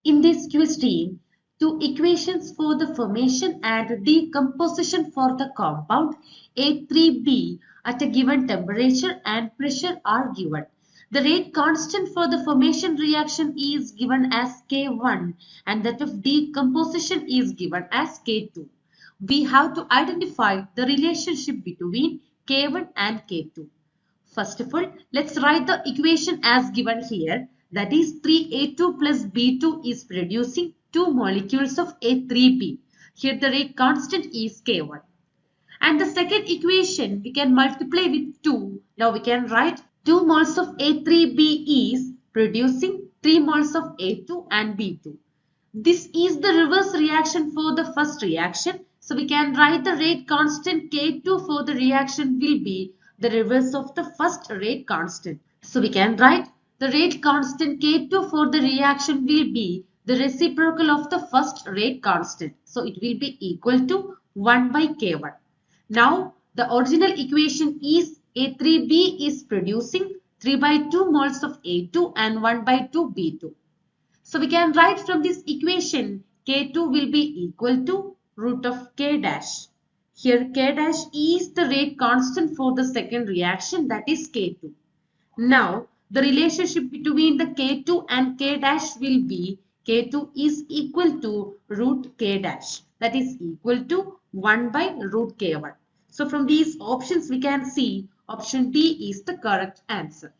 In this question, two equations for the formation and decomposition for the compound A3B at a given temperature and pressure are given. The rate constant for the formation reaction is given as K1 and that of decomposition is given as K2. We have to identify the relationship between K1 and K2. First of all, let's write the equation as given here. That is 3A2 plus B2 is producing 2 molecules of A3B. Here the rate constant is K1. And the second equation we can multiply with 2. Now we can write 2 moles of A3B is producing 3 moles of A2 and B2. This is the reverse reaction for the first reaction. So we can write the rate constant K2 for the reaction will be the reverse of the first rate constant. So we can write the rate constant K2 for the reaction will be the reciprocal of the first rate constant. So it will be equal to 1 by K1. Now the original equation is A3B is producing 3 by 2 moles of A2 and 1 by 2 B2. So we can write from this equation K2 will be equal to root of K dash. Here K dash is the rate constant for the second reaction, that is K2. Now the relationship between the K2 and K dash will be K2 is equal to root K dash, that is equal to 1 by root K1. So from these options we can see option D is the correct answer.